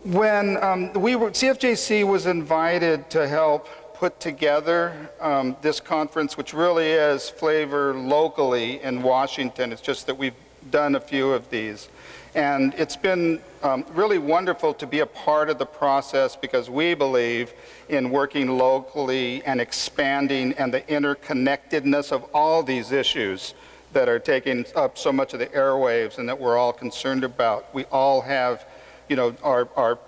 When CFJC was invited to help put together this conference, which really is flavor locally in Washington. It's just that we've done a few of these. And it's been really wonderful to be a part of the process because we believe in working locally and expanding and the interconnectedness of all these issues that are taking up so much of the airwaves and that we're all concerned about. We all have, you know, our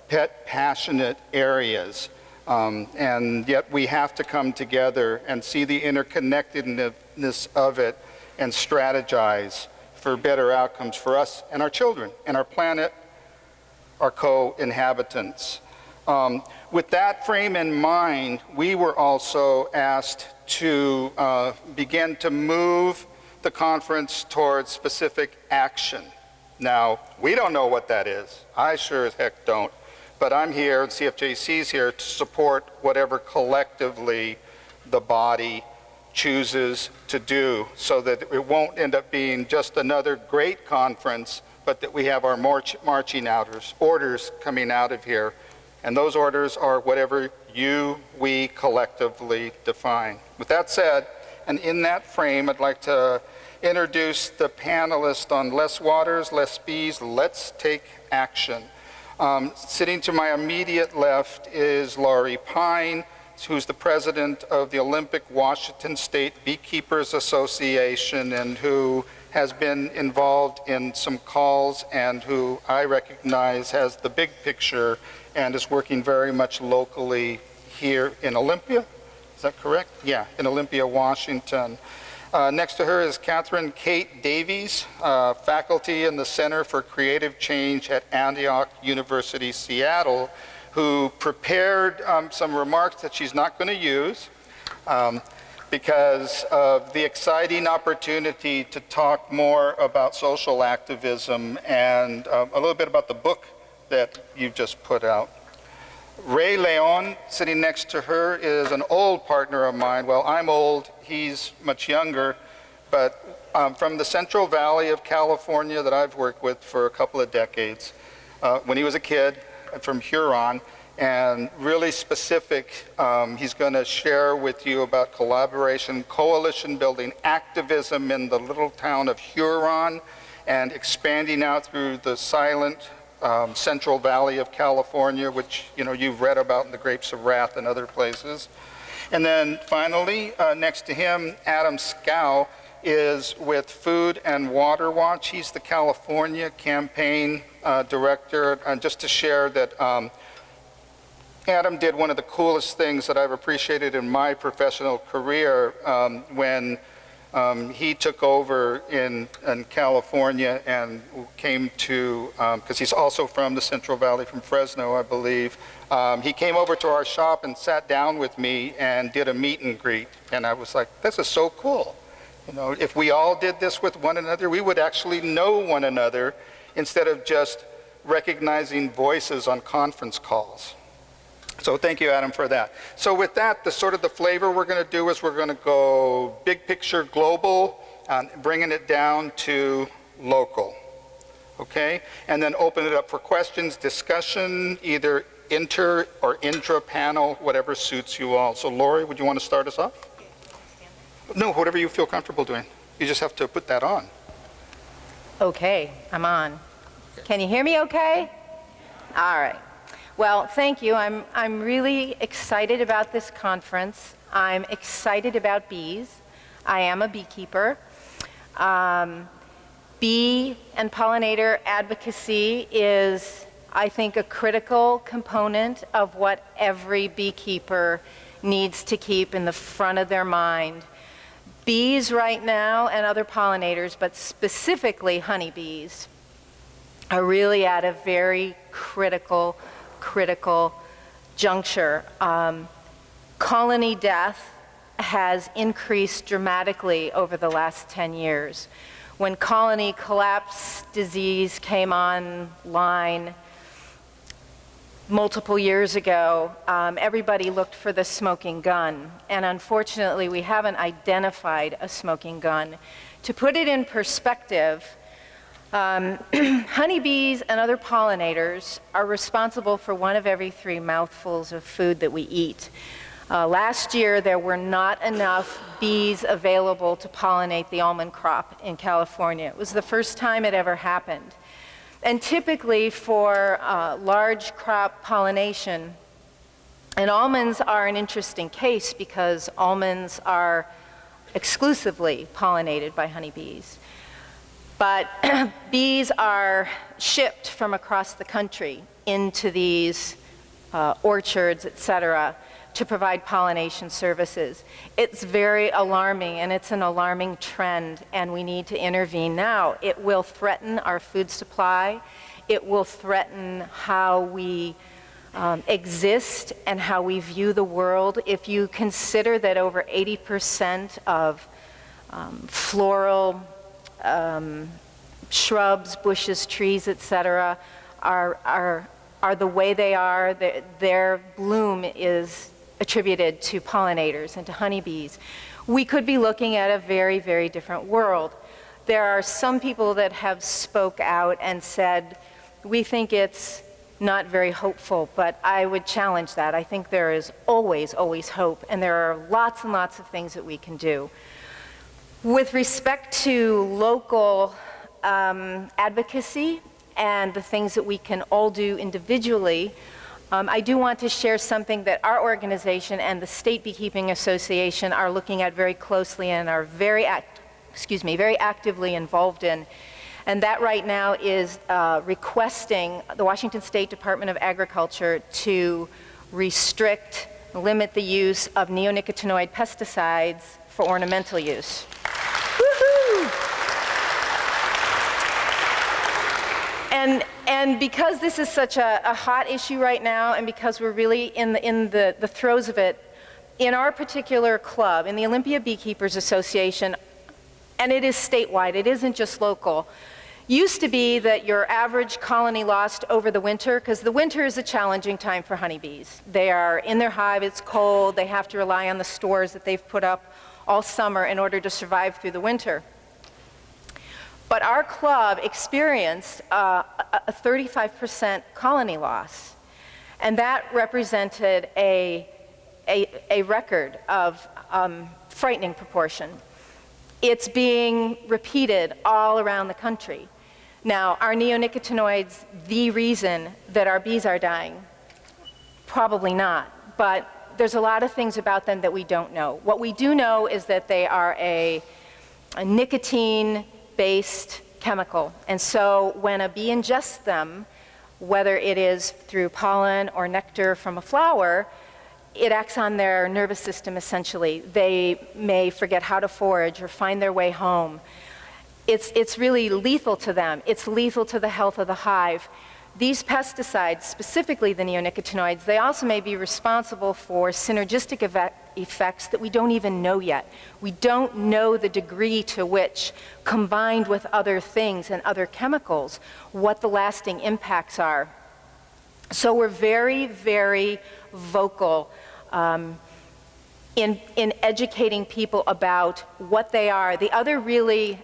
pet passionate areas. And yet we have to come together and see the interconnectedness of it and strategize for better outcomes for us and our children and our planet, our co-inhabitants. With that frame in mind, we were also asked to begin to move the conference towards specific action. Now, we don't know what that is. I sure as heck don't. But I'm here, and CFJC's here, to support whatever collectively the body chooses to do so that it won't end up being just another great conference, but that we have our marching orders coming out of here. And those orders are whatever we collectively define. With that said, and in that frame, I'd like to introduce the panelists on less waters, less bees, let's take action. Sitting to my immediate left is Laurie Pine, who's the president of the Olympic Washington State Beekeepers Association and who has been involved in some calls and who I recognize has the big picture and is working very much locally here in Olympia. Is that correct? Yeah, in Olympia, Washington. Next to her is Catherine Kate Davies, faculty in the Center for Creative Change at Antioch University, Seattle, who prepared some remarks that she's not going to use because of the exciting opportunity to talk more about social activism and a little bit about the book that you just put out. Ray Leon, sitting next to her, is an old partner of mine. Well, I'm old, he's much younger, but from the Central Valley of California that I've worked with for a couple of decades. When he was a kid, from Huron, and really specific, he's going to share with you about collaboration, coalition building, activism in the little town of Huron, and expanding out through the silent Central Valley of California, which you've read about in the Grapes of Wrath and other places. And then finally, next to him, Adam Scow is with Food and Water Watch. He's the California campaign director. And just to share that Adam did one of the coolest things that I've appreciated in my professional career when he took over in California and came to, because he's also from the Central Valley, from Fresno, I believe. He came over to our shop and sat down with me and did a meet and greet. And I was like, this is so cool. If we all did this with one another, we would actually know one another instead of just recognizing voices on conference calls. So thank you, Adam, for that. So with that, the flavor we're going to do is we're going to go big picture global, bringing it down to local, okay? And then open it up for questions, discussion, either inter or intra-panel, whatever suits you all. So Lori, would you want to start us off? No, whatever you feel comfortable doing. You just have to put that on. Okay, I'm on. Can you hear me okay? All right. Well, thank you. I'm really excited about this conference. I'm excited about bees. I am a beekeeper. Bee and pollinator advocacy is, I think, a critical component of what every beekeeper needs to keep in the front of their mind. Bees right now and other pollinators, but specifically honeybees, are really at a very critical juncture. Colony death has increased dramatically over the last 10 years. When colony collapse disease came online multiple years ago, everybody looked for the smoking gun, and unfortunately we haven't identified a smoking gun. To put it in perspective, Honeybees and other pollinators are responsible for 1 of every 3 mouthfuls of food that we eat. Last year, there were not enough bees available to pollinate the almond crop in California. It was the first time it ever happened. And typically for large crop pollination, and almonds are an interesting case because almonds are exclusively pollinated by honeybees. But bees are shipped from across the country into these orchards, etc., to provide pollination services. It's very alarming, and it's an alarming trend, and we need to intervene now. It will threaten our food supply. It will threaten how we exist and how we view the world. If you consider that over 80% of floral shrubs, bushes, trees, etc., are the way they are, their bloom is attributed to pollinators and to honeybees, we could be looking at a very, very different world. There are some people that have spoke out and said, we think it's not very hopeful, but I would challenge that. I think there is always, always hope, and there are lots and lots of things that we can do. With respect to local advocacy and the things that we can all do individually, I do want to share something that our organization and the State Beekeeping Association are looking at very closely and are very actively involved in. And that right now is requesting the Washington State Department of Agriculture to limit the use of neonicotinoid pesticides for ornamental use. Woohoo! And because this is such a hot issue right now, and because we're really in the throes of it, in our particular club, in the Olympia Beekeepers Association, and it is statewide, it isn't just local, used to be that your average colony lost over the winter, because the winter is a challenging time for honeybees. They are in their hive, it's cold, they have to rely on the stores that they've put up all summer in order to survive through the winter. But our club experienced a 35% colony loss, and that represented a record of frightening proportion. It's being repeated all around the country. Now, are neonicotinoids the reason that our bees are dying? Probably not, but there's a lot of things about them that we don't know. What we do know is that they are a nicotine-based chemical, and so when a bee ingests them, whether it is through pollen or nectar from a flower, it acts on their nervous system essentially. They may forget how to forage or find their way home. It's really lethal to them. It's lethal to the health of the hive. These pesticides, specifically the neonicotinoids, they also may be responsible for synergistic effects that we don't even know yet. We don't know the degree to which, combined with other things and other chemicals, what the lasting impacts are. So we're very, very vocal in educating people about what they are. The other really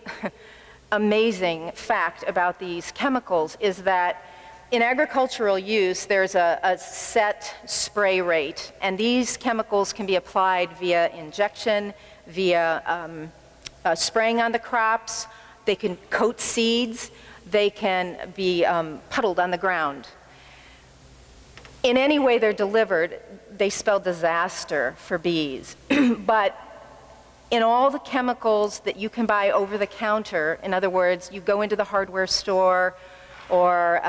amazing fact about these chemicals is that in agricultural use, there's a set spray rate, and these chemicals can be applied via injection, via spraying on the crops. They can coat seeds. They can be puddled on the ground. In any way they're delivered, they spell disaster for bees. But in all the chemicals that you can buy over the counter, in other words, you go into the hardware store or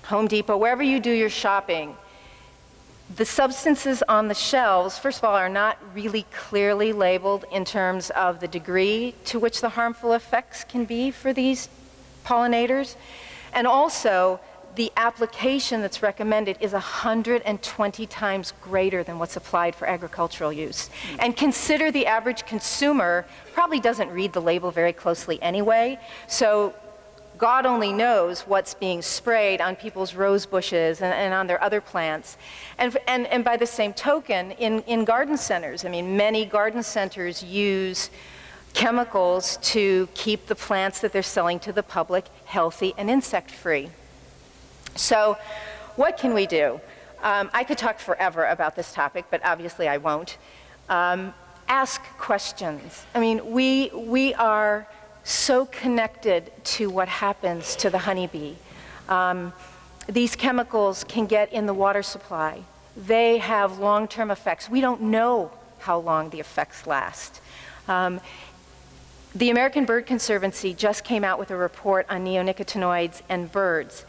Home Depot, wherever you do your shopping, the substances on the shelves, first of all, are not really clearly labeled in terms of the degree to which the harmful effects can be for these pollinators. And also, the application that's recommended is 120 times greater than what's applied for agricultural use. And consider the average consumer probably doesn't read the label very closely anyway, so God only knows what's being sprayed on people's rose bushes and on their other plants. And by the same token, in garden centers, I mean, many garden centers use chemicals to keep the plants that they're selling to the public healthy and insect-free. So what can we do? I could talk forever about this topic, but obviously I won't. Ask questions. I mean, we are so connected to what happens to the honeybee. These chemicals can get in the water supply. They have long-term effects. We don't know how long the effects last. The American Bird Conservancy just came out with a report on neonicotinoids and birds,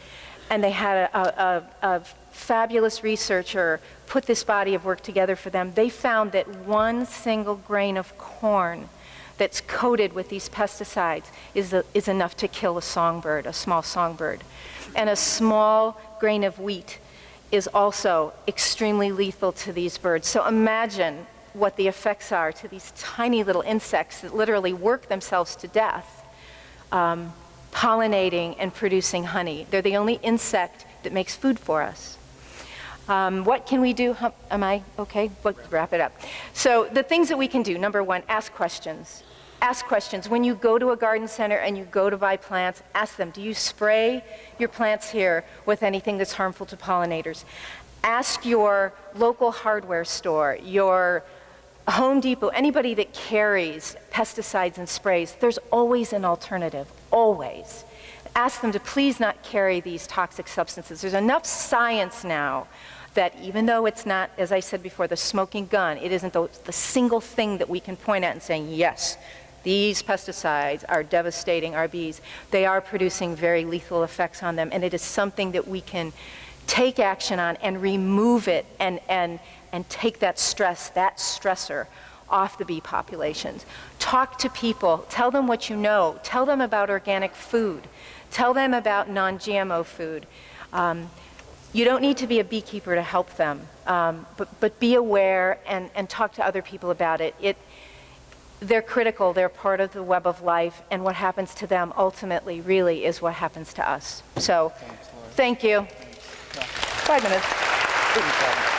and they had a fabulous researcher put this body of work together for them. They found that one single grain of corn that's coated with these pesticides is enough to kill a songbird, a small songbird. And a small grain of wheat is also extremely lethal to these birds. So imagine what the effects are to these tiny little insects that literally work themselves to death, pollinating and producing honey. They're the only insect that makes food for us. What can we do? Am I okay? Let's wrap it up. So the things that we can do, number one, ask questions. Ask questions. When you go to a garden center and you go to buy plants, ask them, do you spray your plants here with anything that's harmful to pollinators? Ask your local hardware store, your Home Depot, anybody that carries pesticides and sprays. There's always an alternative, always. Ask them to please not carry these toxic substances. There's enough science now that even though it's not, as I said before, the smoking gun, it isn't the single thing that we can point at and saying, yes, these pesticides are devastating our bees. They are producing very lethal effects on them, and it is something that we can take action on and remove it and take that stress, that stressor off the bee populations. Talk to people. Tell them what you know. Tell them about organic food. Tell them about non-GMO food. You don't need to be a beekeeper to help them, but be aware and talk to other people about it. They're critical. They're part of the web of life, and what happens to them ultimately really is what happens to us. So, thank you. 5 minutes.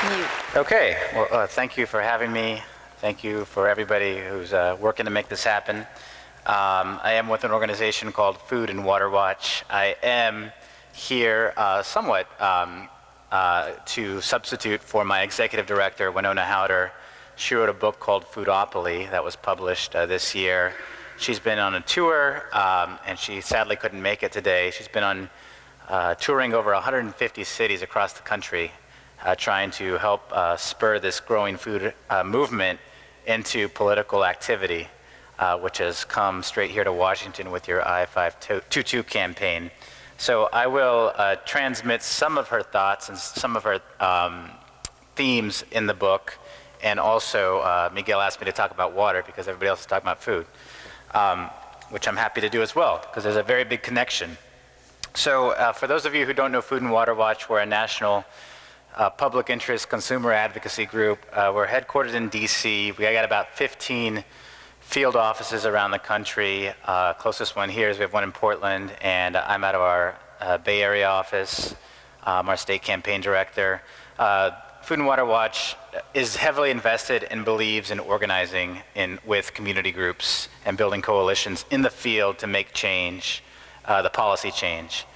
Mute. Okay. Well, thank you for having me. Thank you for everybody who's working to make this happen. I am with an organization called Food and Water Watch. I am here somewhat to substitute for my executive director, Winona Howder. She wrote a book called Foodopoly that was published this year. She's been on a tour, and she sadly couldn't make it today. She's been on touring over 150 cities across the country, trying to help spur this growing food movement into political activity, which has come straight here to Washington with your I-522 campaign. So I will transmit some of her thoughts and some of her themes in the book. And also, Miguel asked me to talk about water because everybody else is talking about food, which I'm happy to do as well, because there's a very big connection. So for those of you who don't know Food and Water Watch, we're a national public interest consumer advocacy group. We're headquartered in DC. We got about 15 field offices around the country. Closest one here is we have one in Portland, and I'm out of our Bay Area office. I'm our state campaign director. Food and Water Watch is heavily invested and believes in organizing with community groups and building coalitions in the field to make change, the policy change.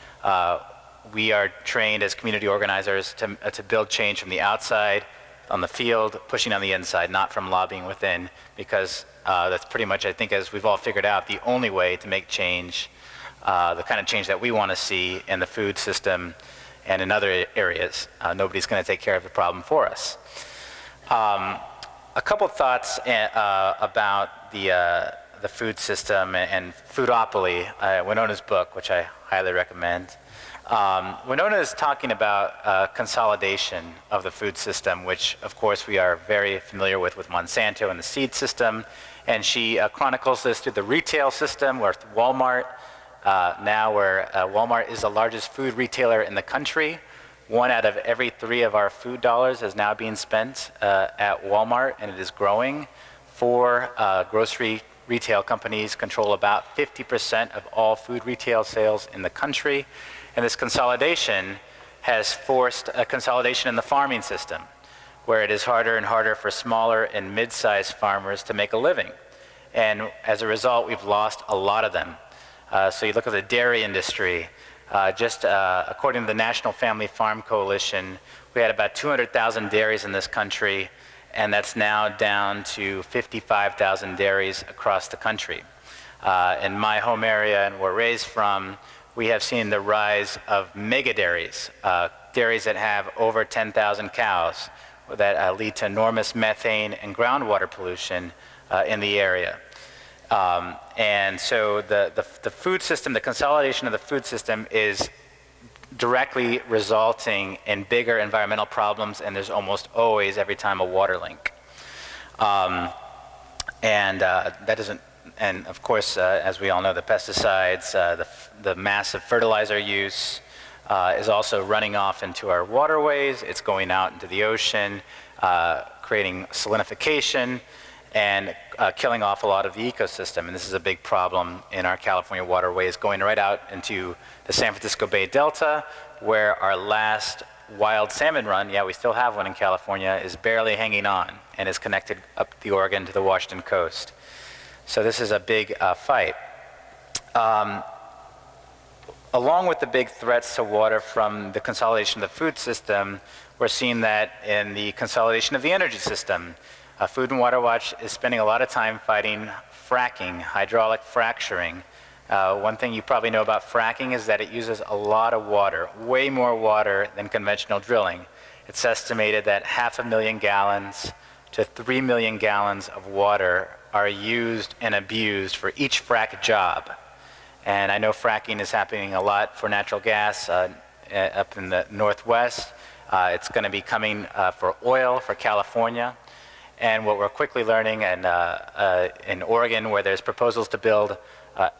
We are trained as community organizers to build change from the outside, on the field, pushing on the inside, not from lobbying within, because that's pretty much, I think, as we've all figured out, the only way to make change, the kind of change that we want to see in the food system and in other areas. Nobody's going to take care of the problem for us. A couple thoughts about the food system and Foodopoly, Winona's book, which I highly recommend. Winona is talking about consolidation of the food system, which of course we are very familiar with Monsanto and the seed system. And she chronicles this through the retail system with Walmart, now where Walmart is the largest food retailer in the country. 1 out of every 3 of our food dollars is now being spent at Walmart, and it is growing. 4 grocery retail companies control about 50% of all food retail sales in the country. And this consolidation has forced a consolidation in the farming system, where it is harder and harder for smaller and mid-sized farmers to make a living. And as a result, we've lost a lot of them. So you look at the dairy industry, according to the National Family Farm Coalition, we had about 200,000 dairies in this country, and that's now down to 55,000 dairies across the country. In my home area and where we're raised from, we have seen the rise of mega dairies, dairies that have over 10,000 cows that lead to enormous methane and groundwater pollution in the area. And so the food system, the consolidation of the food system is directly resulting in bigger environmental problems, and there's almost always, every time, a water link. That doesn't, and of course, as we all know, the pesticides, the massive fertilizer use is also running off into our waterways. It's going out into the ocean, creating salinification, and killing off a lot of the ecosystem. And this is a big problem in our California waterways, going right out into the San Francisco Bay Delta, where our last wild salmon run, yeah, we still have one in California, is barely hanging on and is connected up the Oregon to the Washington coast. So this is a big fight. Along with the big threats to water from the consolidation of the food system, we're seeing that in the consolidation of the energy system. Food and Water Watch is spending a lot of time fighting fracking, hydraulic fracturing. One thing you probably know about fracking is that it uses a lot of water, way more water than conventional drilling. It's estimated that 500,000 gallons to 3 million gallons of water are used and abused for each frack job. And I know fracking is happening a lot for natural gas up in the Northwest. It's going to be coming for oil for California. And what we're quickly learning in Oregon, where there's proposals to build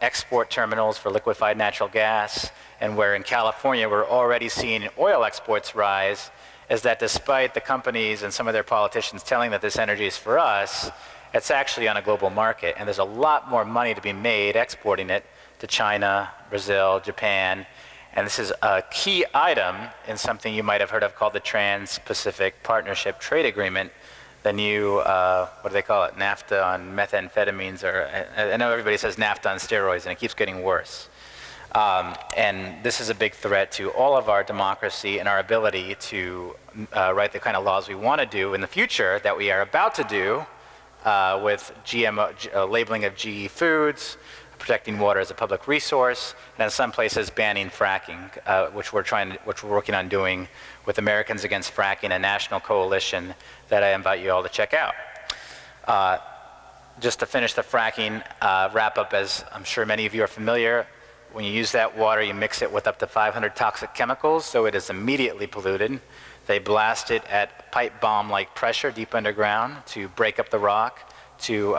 export terminals for liquefied natural gas, and where in California we're already seeing oil exports rise, is that despite the companies and some of their politicians telling that this energy is for us, it's actually on a global market. And there's a lot more money to be made exporting it to China, Brazil, Japan. And this is a key item in something you might have heard of called the Trans-Pacific Partnership Trade Agreement, the new, what do they call it, NAFTA on methamphetamines, or I know everybody says NAFTA on steroids, and it keeps getting worse. And this is a big threat to all of our democracy and our ability to write the kind of laws we want to do in the future, that we are about to do with GMO, labeling of GE foods, protecting water as a public resource, and in some places banning fracking, which we're working on doing with Americans Against Fracking, a national coalition that I invite you all to check out. Just to finish the fracking wrap up, as I'm sure many of you are familiar, when you use that water, you mix it with up to 500 toxic chemicals, so it is immediately polluted. They blast it at pipe bomb-like pressure deep underground to break up the rock, to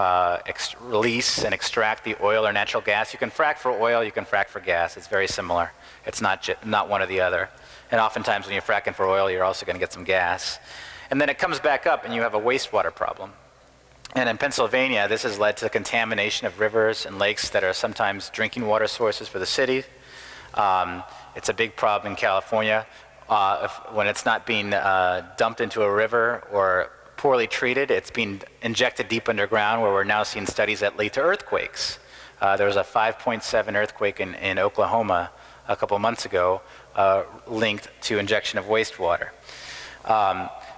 release and extract the oil or natural gas. You can frack for oil, you can frack for gas. It's very similar. It's not one or the other. And oftentimes when you're fracking for oil, you're also going to get some gas. And then it comes back up and you have a wastewater problem. And in Pennsylvania, this has led to the contamination of rivers and lakes that are sometimes drinking water sources for the city. It's a big problem in California. When it's not being dumped into a river or poorly treated, it's being injected deep underground, where we're now seeing studies that lead to earthquakes. There was a 5.7 earthquake in Oklahoma a couple months ago linked to injection of wastewater.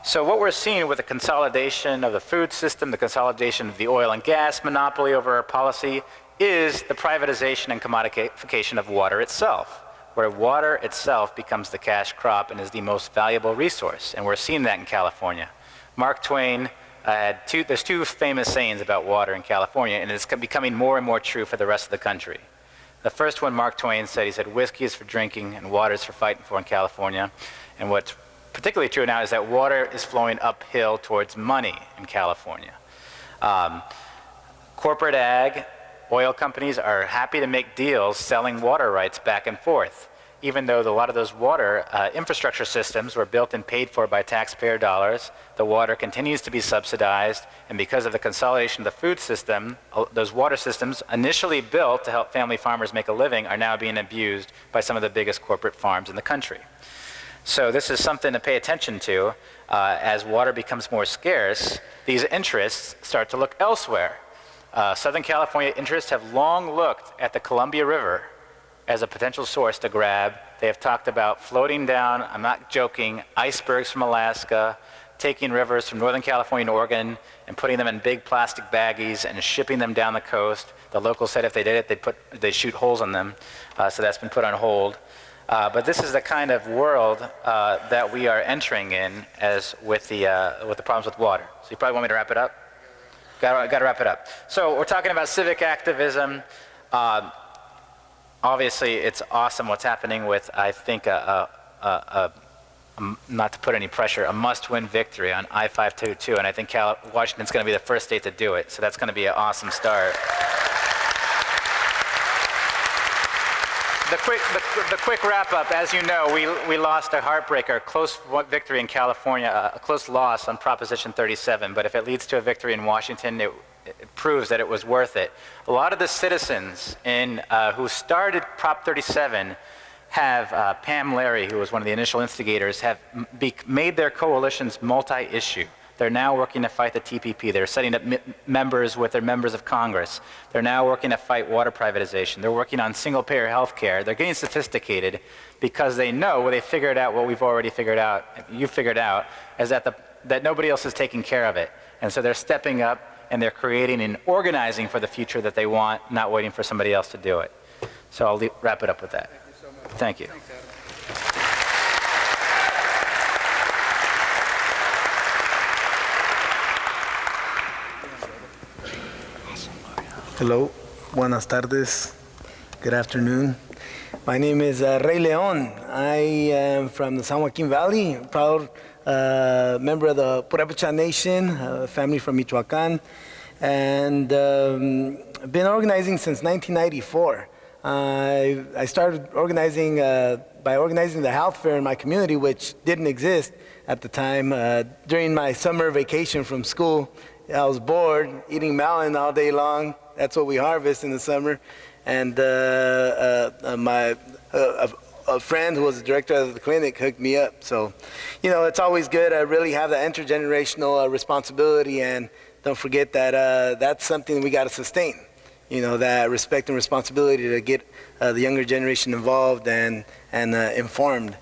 So what we're seeing with the consolidation of the food system, the consolidation of the oil and gas monopoly over our policy, is the privatization and commodification of water itself, where water itself becomes the cash crop and is the most valuable resource. And we're seeing that in California. Mark Twain there's two famous sayings about water in California, and it's becoming more and more true for the rest of the country. The first one Mark Twain said, he said, whiskey is for drinking and water is for fighting for in California. And what's particularly true now is that water is flowing uphill towards money in California. Corporate ag, oil companies are happy to make deals selling water rights back and forth, even though a lot of those water infrastructure systems were built and paid for by taxpayer dollars. The water continues to be subsidized, and because of the consolidation of the food system, those water systems initially built to help family farmers make a living are now being abused by some of the biggest corporate farms in the country. So this is something to pay attention to. As water becomes more scarce, these interests start to look elsewhere. Southern California interests have long looked at the Columbia River as a potential source to grab. They have talked about floating down, I'm not joking, icebergs from Alaska, taking rivers from Northern California and Oregon and putting them in big plastic baggies and shipping them down the coast. The locals said if they did it, they'd shoot holes in them. So that's been put on hold. But this is the kind of world that we are entering in as with the problems with water. So you probably want me to wrap it up? Got to wrap it up. So we're talking about civic activism. Obviously, it's awesome what's happening with, I think, not to put any pressure, a must-win victory on I-522, and I think Washington's going to be the first state to do it, so that's going to be an awesome start. The quick wrap-up, as you know, we lost a heartbreaker, a close victory in California, a close loss on Proposition 37, but if it leads to a victory in Washington, it proves that it was worth it. A lot of the citizens who started Prop 37 have, Pam Larry, who was one of the initial instigators, have made their coalitions multi-issue. They're now working to fight the TPP. They're setting up members with their members of Congress. They're now working to fight water privatization. They're working on single-payer health care. They're getting sophisticated because they know, they figured out what we've already figured out, you figured out, is that nobody else is taking care of it. And so they're stepping up and they're creating and organizing for the future that they want, not waiting for somebody else to do it. So I'll wrap it up with that. Thank you. Thanks, Adam. Hello, buenas tardes, good afternoon. My name is Rey Leon. I am from the San Joaquin Valley, proud member of the Purépecha Nation, family from Michoacán, and been organizing since 1994. I started organizing by organizing the health fair in my community, which didn't exist at the time. During my summer vacation from school, I was bored, eating melon all day long. That's what we harvest in the summer. And a friend who was the director of the clinic hooked me up. So, you know, it's always good to really have that intergenerational responsibility, and don't forget that that's something we got to sustain. You know, that respect and responsibility to get the younger generation involved and informed.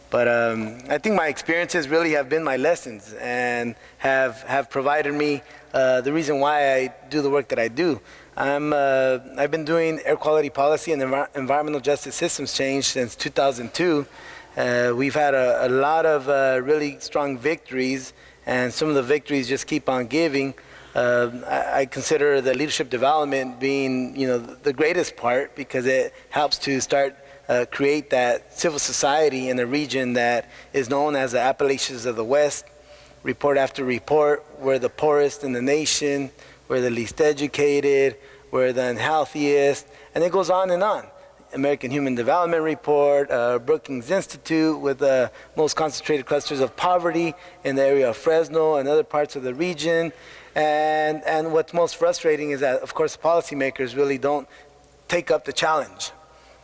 But I think my experiences really have been my lessons and have provided me the reason why I do the work that I do. I've been doing air quality policy and environmental justice systems change since 2002. We've had a lot of really strong victories, and some of the victories just keep on giving. I consider the leadership development being, you know, the greatest part, because it helps to start create that civil society in a region that is known as the Appalachians of the West. Report after report, we're the poorest in the nation, we're the least educated, we're the unhealthiest, and it goes on and on. American Human Development Report, Brookings Institute, with the most concentrated clusters of poverty in the area of Fresno and other parts of the region. And what's most frustrating is that, of course, policymakers really don't take up the challenge,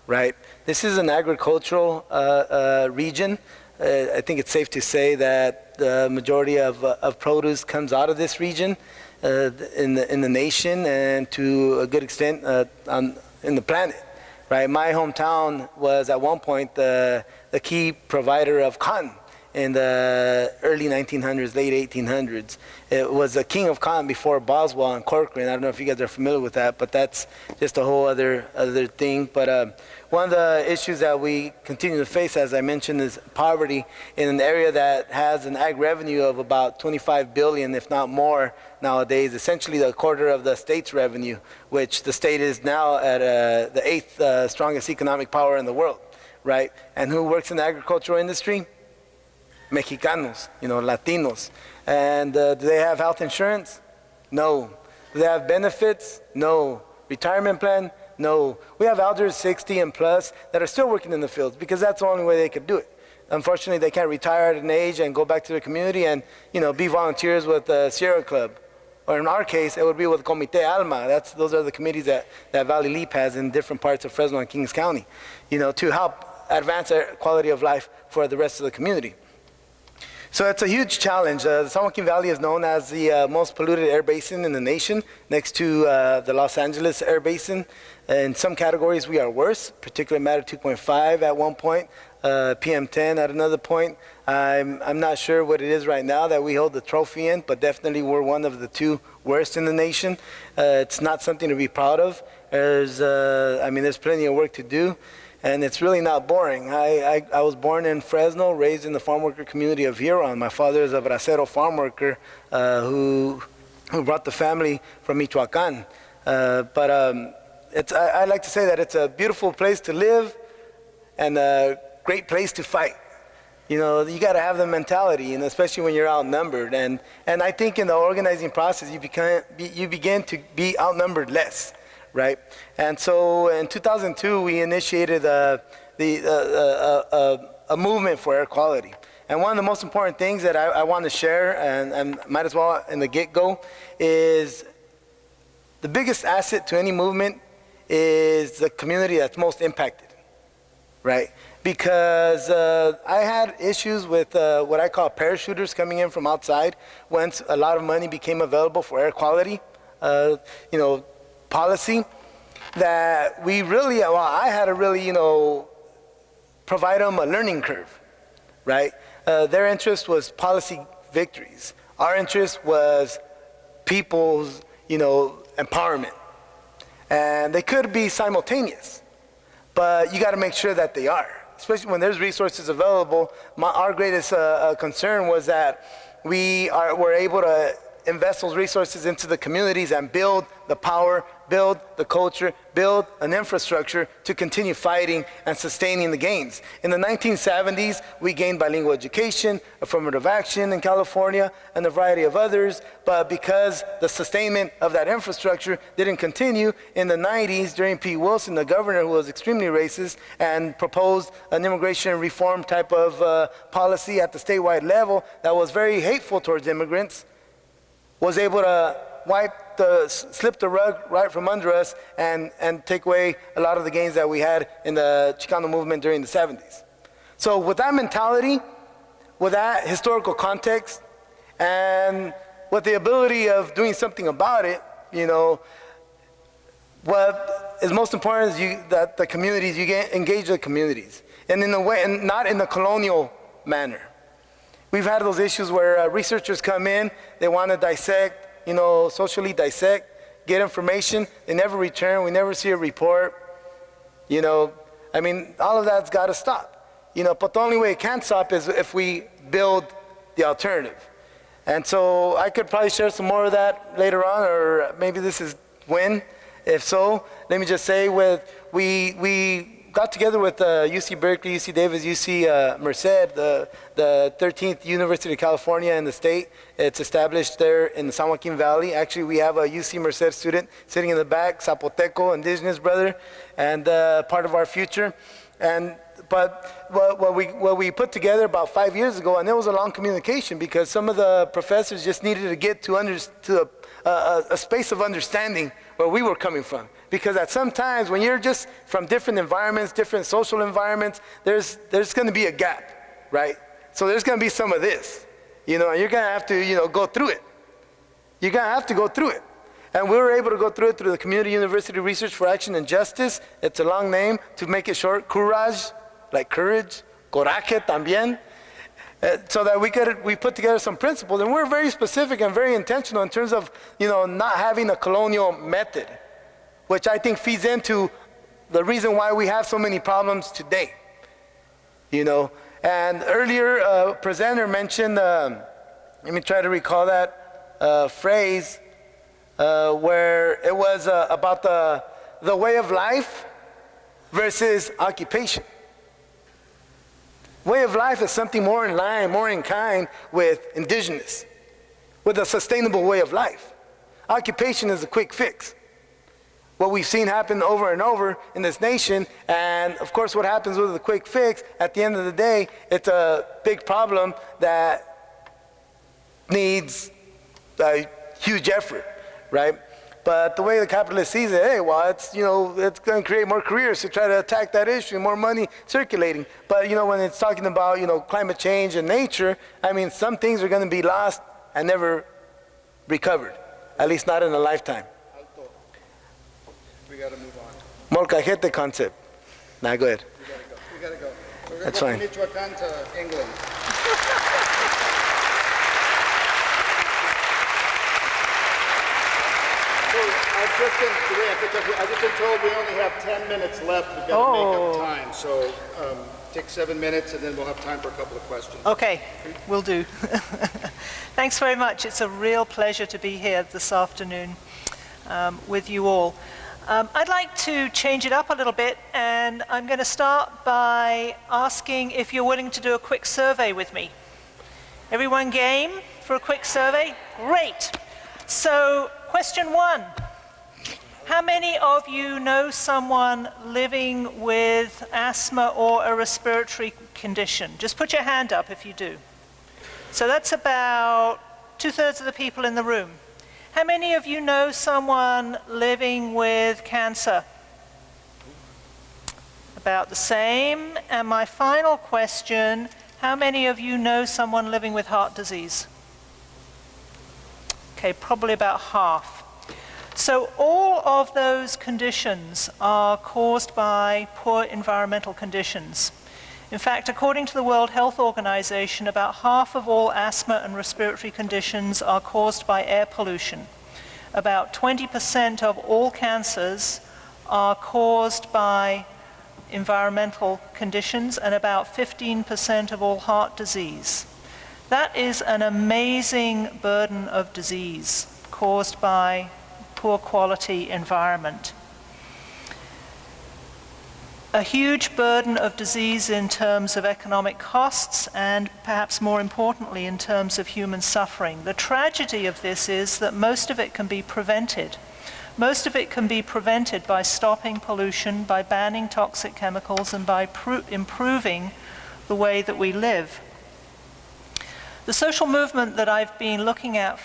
right? This is an agricultural region. I think it's safe to say that the majority of produce comes out of this region in the nation, and to a good extent in the planet, right? My hometown was at one point the key provider of cotton in the early 1900s, late 1800s. It was the king of cotton before Boswell and Corcoran. I don't know if you guys are familiar with that, but that's just a whole other thing. But one of the issues that we continue to face, as I mentioned, is poverty in an area that has an ag revenue of about 25 billion, if not more nowadays, essentially a quarter of the state's revenue, which the state is now at the 8th strongest economic power in the world, right? And who works in the agricultural industry? Mexicanos, you know, Latinos. And do they have health insurance? No. Do they have benefits? No. Retirement plan? No. We have elders 60 and plus that are still working in the fields because that's the only way they could do it. Unfortunately, they can't retire at an age and go back to their community and, you know, be volunteers with the Sierra Club. Or in our case, it would be with Comité Alma. Those are the committees that Valley Leap has in different parts of Fresno and Kings County, you know, to help advance their quality of life for the rest of the community. So it's a huge challenge. The San Joaquin Valley is known as the most polluted air basin in the nation, next to the Los Angeles air basin. In some categories, we are worse, particularly matter 2.5 at one point, PM10 at another point. I'm not sure what it is right now that we hold the trophy in, but definitely we're one of the 2 worst in the nation. It's not something to be proud of. There's plenty of work to do. And it's really not boring. I was born in Fresno, raised in the farm worker community of Huron. My father is a bracero farm worker who brought the family from Michoacan. I like to say that it's a beautiful place to live and a great place to fight. You know, you got to have the mentality, and especially when you're outnumbered. And I think in the organizing process, you begin to be outnumbered less. Right, and so in 2002 we initiated a movement for air quality. And one of the most important things that I want to share, and might as well in the get-go, is the biggest asset to any movement is the community that's most impacted. Right, because I had issues with what I call parachuters coming in from outside once a lot of money became available for air quality. Policy that I had to really, provide them a learning curve, right? Their interest was policy victories. Our interest was people's, empowerment. And they could be simultaneous, but you got to make sure that they are, especially when there's resources available. Our greatest concern was that we're able to invest those resources into the communities and build the power, build the culture, build an infrastructure to continue fighting and sustaining the gains. In the 1970s, we gained bilingual education, affirmative action in California, and a variety of others, but because the sustainment of that infrastructure didn't continue, in the 90s, during Pete Wilson, the governor, who was extremely racist and proposed an immigration reform type of policy at the statewide level that was very hateful towards immigrants, was able to slip the rug right from under us and take away a lot of the gains that we had in the Chicano movement during the 70s. So with that mentality, with that historical context, and with the ability of doing something about it, what is most important is that the communities, you engage the communities. And in a way, and not in a colonial manner. We've had those issues where researchers come in, they want to dissect, socially dissect, get information, they never return, we never see a report. All of that's got to stop. But the only way it can stop is if we build the alternative. And so I could probably share some more of that later on, or maybe this is when. If so, let me just say we got together with UC Berkeley, UC Davis, UC Merced, the 13th University of California in the state. It's established there in the San Joaquin Valley. Actually, we have a UC Merced student sitting in the back, Zapoteco, indigenous brother, and part of our future. But what we put together about 5 years ago, and it was a long communication because some of the professors just needed to get to a space of understanding where we were coming from. Because at some times when you're just from different environments, different social environments, there's going to be a gap, right? So there's going to be some of this, and you're going to have to, go through it. You're going to have to go through it. And we were able to go through it through the Community University Research for Action and Justice. It's a long name. To make it short, courage, like courage, coraje también. So that we put together some principles, and we're very specific and very intentional in terms of, not having a colonial method, which I think feeds into the reason why we have so many problems today. And earlier, presenter mentioned, let me try to recall that phrase, where it was about the way of life versus occupation. Way of life is something more in line, more in kind with indigenous, with a sustainable way of life. Occupation is a quick fix. What we've seen happen over and over in this nation, and of course what happens with the quick fix, at the end of the day, it's a big problem that needs a huge effort, right? But the way the capitalist sees it, hey, well, it's, you know, it's going to create more careers to try to attack that issue, more money circulating. But, you know, when it's talking about, you know, climate change and nature, I mean, some things are going to be lost and never recovered, at least not in a lifetime. We got to move on. Molcajete concept. Nah, go ahead. We got to go. We're going That's to go fine. from Michoacan to England. I've just been told we only have 10 minutes left. We've got to make up time. So take 7 minutes, and then we'll have time for a couple of questions. Okay, will do. Thanks very much. It's a real pleasure to be here this afternoon with you all. I'd like to change it up a little bit, and I'm going to start by asking if you're willing to do a quick survey with me. Everyone game for a quick survey? Great. So, question 1. How many of you know someone living with asthma or a respiratory condition? Just put your hand up if you do. So that's about 2/3 of the people in the room. How many of you know someone living with cancer? About the same. And my final question, how many of you know someone living with heart disease? Okay, probably about half. So all of those conditions are caused by poor environmental conditions. In fact, according to the World Health Organization, about half of all asthma and respiratory conditions are caused by air pollution. About 20% of all cancers are caused by environmental conditions, and about 15% of all heart disease. That is an amazing burden of disease caused by poor quality environment. A huge burden of disease in terms of economic costs, and perhaps more importantly in terms of human suffering. The tragedy of this is that most of it can be prevented. Most of it can be prevented by stopping pollution, by banning toxic chemicals, and by improving the way that we live. The social movement that I've been looking at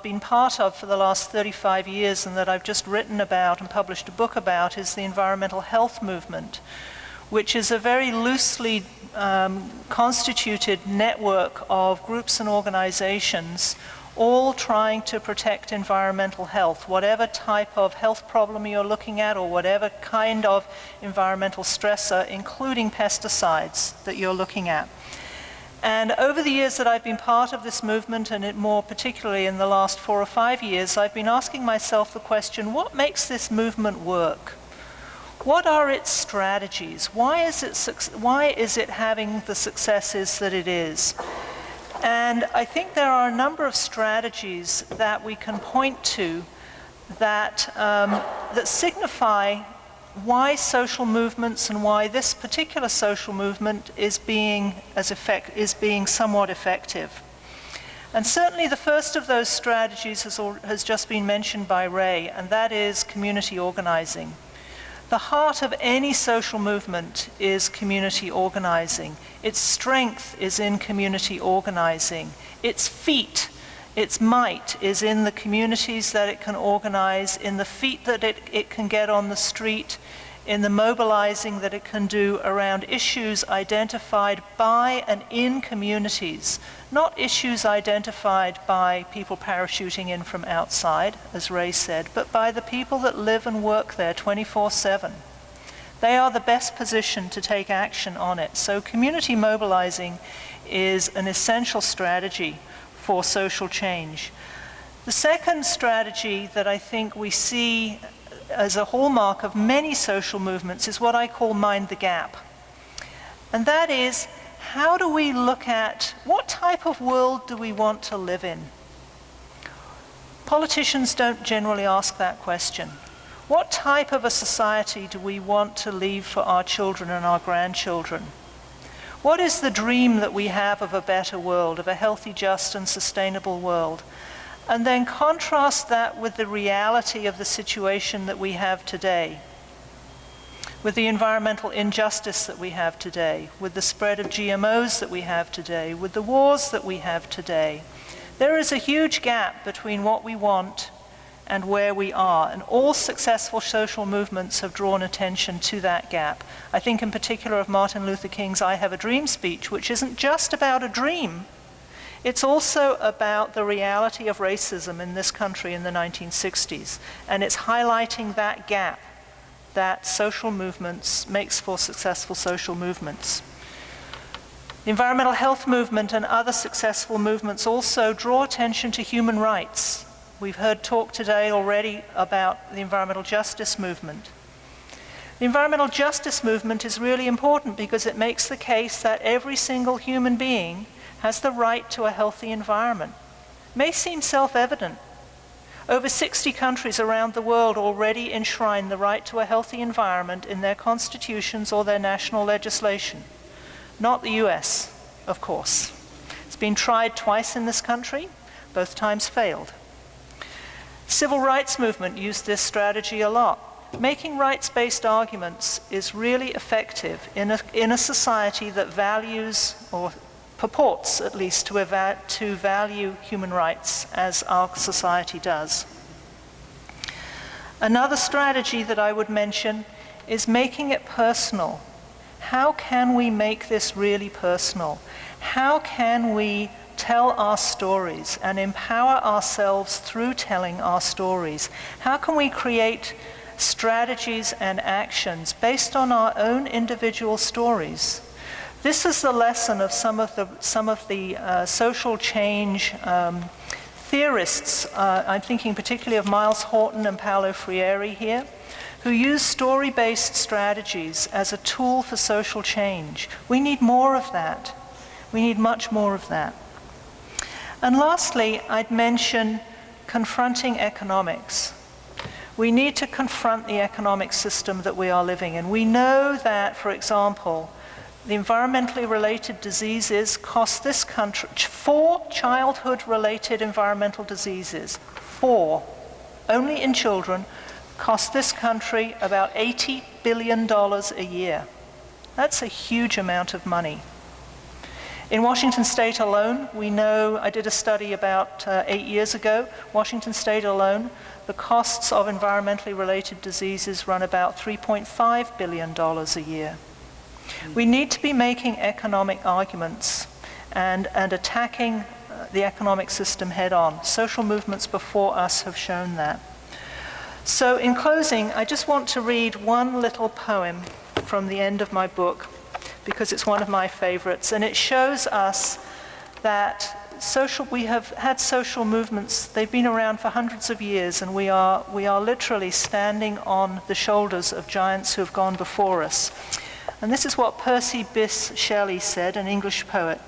been part of for the last 35 years, and that I've just written about and published a book about, is the environmental health movement, which is a very loosely constituted network of groups and organizations, all trying to protect environmental health, whatever type of health problem you're looking at, or whatever kind of environmental stressor, including pesticides, that you're looking at. And over the years that I've been part of this movement, and more particularly in the last 4 or 5 years, I've been asking myself the question, what makes this movement work? What are its strategies? Why is it having the successes that it is? And I think there are a number of strategies that we can point to that, that signify why social movements and why this particular social movement is being somewhat effective. And certainly the first of those strategies has just been mentioned by Ray, and that is community organizing. The heart of any social movement is community organizing. Its strength is in community organizing. Its feat, its might is in the communities that it can organize, in the feet that it can get on the street, in the mobilizing that it can do around issues identified by and in communities, not issues identified by people parachuting in from outside, as Ray said, but by the people that live and work there 24/7. They are the best positioned to take action on it. So community mobilizing is an essential strategy for social change. The second strategy that I think we see as a hallmark of many social movements is what I call mind the gap. And that is, how do we look at what type of world do we want to live in? Politicians don't generally ask that question. What type of a society do we want to leave for our children and our grandchildren? What is the dream that we have of a better world, of a healthy, just, and sustainable world? And then contrast that with the reality of the situation that we have today, with the environmental injustice that we have today, with the spread of GMOs that we have today, with the wars that we have today. There is a huge gap between what we want and where we are. And all successful social movements have drawn attention to that gap. I think in particular of Martin Luther King's I Have a Dream speech, which isn't just about a dream. It's also about the reality of racism in this country in the 1960s. And it's highlighting that gap that social movements makes for successful social movements. The environmental health movement and other successful movements also draw attention to human rights. We've heard talk today already about the environmental justice movement. The environmental justice movement is really important because it makes the case that every single human being has the right to a healthy environment. It may seem self-evident. Over 60 countries around the world already enshrine the right to a healthy environment in their constitutions or their national legislation. Not the US, of course. It's been tried twice in this country, both times failed. Civil rights movement used this strategy a lot. Making rights-based arguments is really effective in a society that values, or purports at least, to value human rights as our society does. Another strategy that I would mention is making it personal. How can we make this really personal? How can we tell our stories and empower ourselves through telling our stories? How can we create strategies and actions based on our own individual stories? This is the lesson of some of the social change theorists. I'm thinking particularly of Miles Horton and Paulo Freire here, who use story-based strategies as a tool for social change. We need more of that. We need much more of that. And lastly, I'd mention confronting economics. We need to confront the economic system that we are living in. We know that, for example, the environmentally related diseases cost this country 4 childhood-related environmental diseases, 4, only in children, cost this country about $80 billion a year. That's a huge amount of money. In Washington State alone, we know, I did a study about 8 years ago, Washington State alone, the costs of environmentally related diseases run about $3.5 billion a year. We need to be making economic arguments and attacking the economic system head on. Social movements before us have shown that. So in closing, I just want to read one little poem from the end of my book, because it's one of my favorites, and it shows us that we have had social movements. They've been around for hundreds of years, and we are literally standing on the shoulders of giants who have gone before us. And this is what Percy Bysshe Shelley said, an English poet.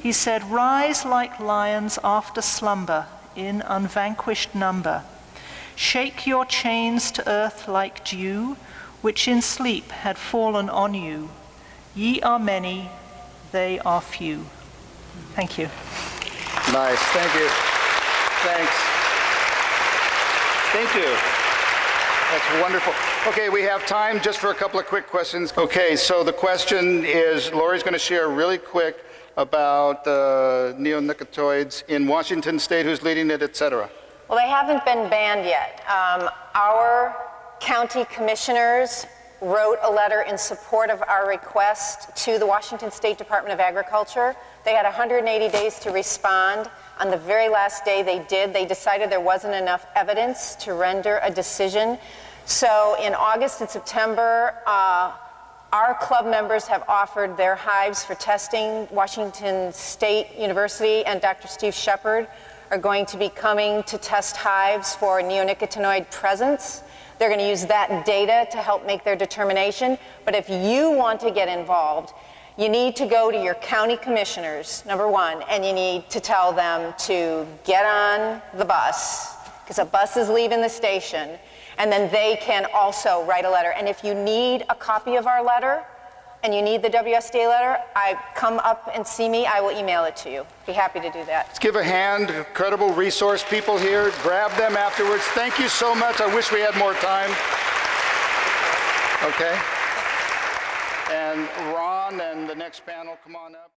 He said, "Rise like lions after slumber in unvanquished number. Shake your chains to earth like dew, which in sleep had fallen on you. Ye are many, they are few." Thank you. Nice, thank you. Thanks. Thank you. That's wonderful. Okay, we have time just for a couple of quick questions. Okay, so the question is, Lori's going to share really quick about the neonicotinoids in Washington State, who's leading it, et cetera. Well, they haven't been banned yet. Our county commissioners wrote a letter in support of our request to the Washington State Department of Agriculture. They had 180 days to respond. On the very last day they did, they decided there wasn't enough evidence to render a decision. So in August and September, our club members have offered their hives for testing. Washington State University and Dr. Steve Shepard are going to be coming to test hives for neonicotinoid presence. They're going to use that data to help make their determination. But if you want to get involved, you need to go to your county commissioners, number one, and you need to tell them to get on the bus, because a bus is leaving the station, and then they can also write a letter. And if you need a copy of our letter, and you need the WSDA letter, come up and see me. I will email it to you. Be happy to do that. Let's give a hand, incredible resource people here. Grab them afterwards. Thank you so much. I wish we had more time. Okay. And Ron and the next panel, come on up.